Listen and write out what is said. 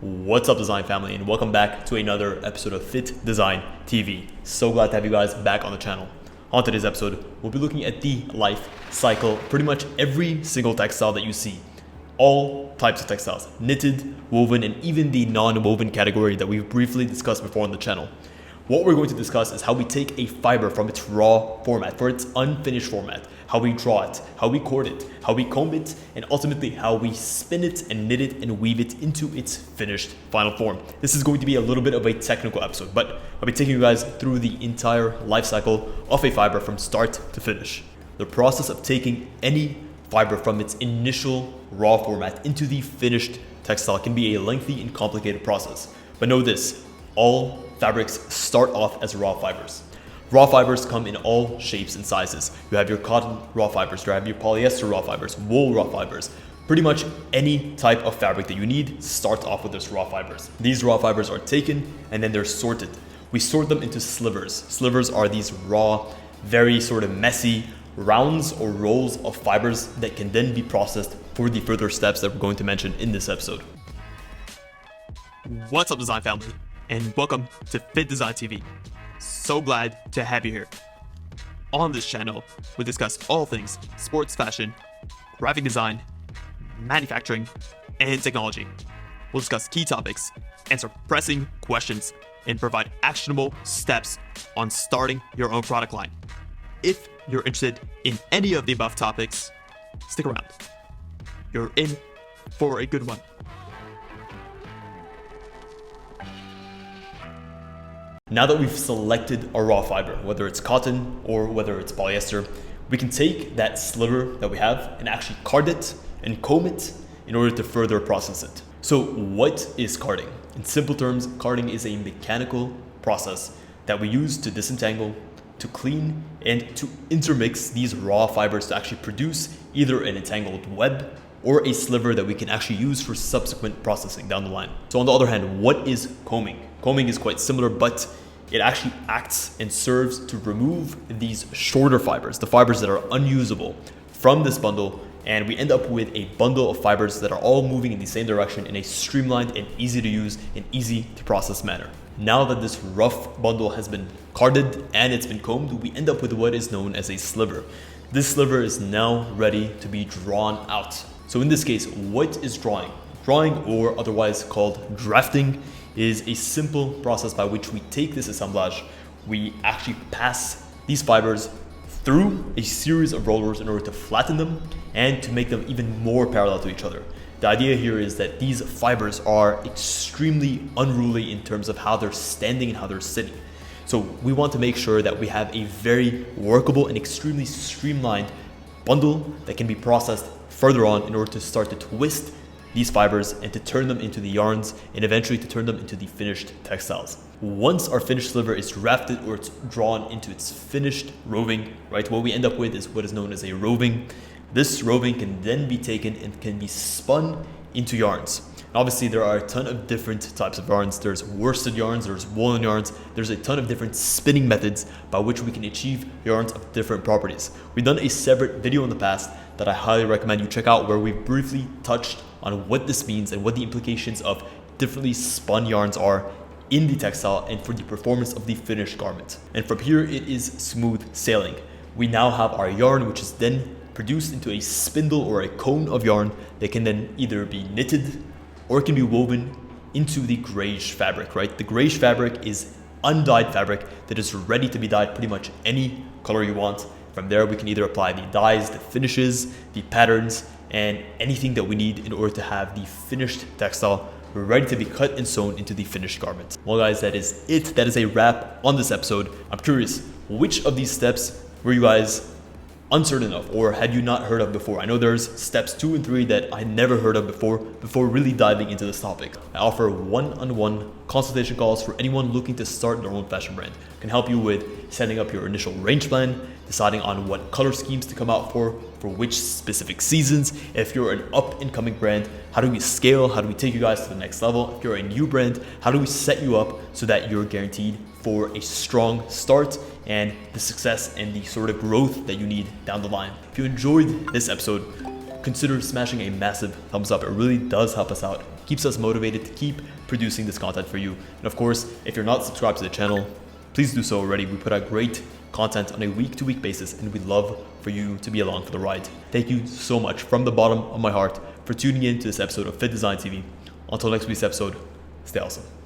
What's up, design family, and welcome back to another episode of Fittdesign TV. So glad to have you guys back on the channel. On today's episode, we'll be looking at the life cycle, pretty much every single textile that you see. All types of textiles, knitted, woven, and even the non-woven category that we've briefly discussed before on the channel. What we're going to discuss is how we take a fiber from its raw format, for its unfinished format, how we draw it, how we cord it, how we comb it, and ultimately how we spin it and knit it and weave it into its finished final form. This is going to be a little bit of a technical episode, but I'll be taking you guys through the entire life cycle of a fiber from start to finish. The process of taking any fiber from its initial raw format into the finished textile can be a lengthy and complicated process. But know this, all fabrics start off as raw fibers. Raw fibers come in all shapes and sizes. You have your cotton raw fibers, you have your polyester raw fibers, wool raw fibers. Pretty much any type of fabric that you need starts off with those raw fibers. These raw fibers are taken and then they're sorted. We sort them into slivers. Slivers are these raw, very sort of messy rounds or rolls of fibers that can then be processed for the further steps that we're going to mention in this episode. What's up, design family, and welcome to Fittdesign TV. So glad to have you here. On this channel, we discuss all things sports fashion, graphic design, manufacturing, and technology. We'll discuss key topics, answer pressing questions, and provide actionable steps on starting your own product line. If you're interested in any of the above topics, stick around. You're in for a good one. Now that we've selected a raw fiber, whether it's cotton or whether it's polyester, we can take that sliver that we have and actually card it and comb it in order to further process it. So what is carding? In simple terms, carding is a mechanical process that we use to disentangle, to clean, and to intermix these raw fibers to actually produce either an entangled web or a sliver that we can actually use for subsequent processing down the line. So on the other hand, what is combing? Combing is quite similar, but it actually acts and serves to remove these shorter fibers, the fibers that are unusable from this bundle, and we end up with a bundle of fibers that are all moving in the same direction in a streamlined and easy to use and easy to process manner. Now that this rough bundle has been carded and it's been combed, we end up with what is known as a sliver. This sliver is now ready to be drawn out. So in this case, what is drawing? Drawing, or otherwise called drafting, is a simple process by which we take this assemblage, we actually pass these fibers through a series of rollers in order to flatten them and to make them even more parallel to each other. The idea here is that these fibers are extremely unruly in terms of how they're standing and how they're sitting. So we want to make sure that we have a very workable and extremely streamlined bundle that can be processed further on in order to start to twist these fibers and to turn them into the yarns and eventually to turn them into the finished textiles. Once our finished sliver is drafted or it's drawn into its finished roving, right, what we end up with is what is known as a roving. This roving can then be taken and can be spun into yarns. And obviously, there are a ton of different types of yarns. There's worsted yarns, there's woolen yarns, there's a ton of different spinning methods by which we can achieve yarns of different properties. We've done a separate video in the past that I highly recommend you check out, where we briefly touched on what this means and what the implications of differently spun yarns are in the textile and for the performance of the finished garment. And from here, it is smooth sailing. We now have our yarn, which is then produced into a spindle or a cone of yarn that can then either be knitted or it can be woven into the grayish fabric, right? The grayish fabric is undyed fabric that is ready to be dyed pretty much any color you want. From there, we can either apply the dyes, the finishes, the patterns, and anything that we need in order to have the finished textile ready to be cut and sewn into the finished garment. Well guys, that is it. That is a wrap on this episode. I'm curious, which of these steps were you guys uncertain of or had you not heard of before? I know there's steps 2 and 3 that I never heard of before really diving into this topic. I offer one-on-one consultation calls for anyone looking to start their own fashion brand. I can help you with setting up your initial range plan, deciding on what color schemes to come out for which specific seasons. If you're an up and coming brand, how do we scale? How do we take you guys to the next level? If you're a new brand, how do we set you up so that you're guaranteed for a strong start and the success and the sort of growth that you need down the line? If you enjoyed this episode, consider smashing a massive thumbs up. It really does help us out keeps us motivated to keep producing this content for you. And of course, if you're not subscribed to the channel, please do so already. We put out great content on a week-to-week basis, and we'd love for you to be along for the ride. Thank you so much from the bottom of my heart for tuning in to this episode of Fittdesign TV. Until next week's episode, stay awesome.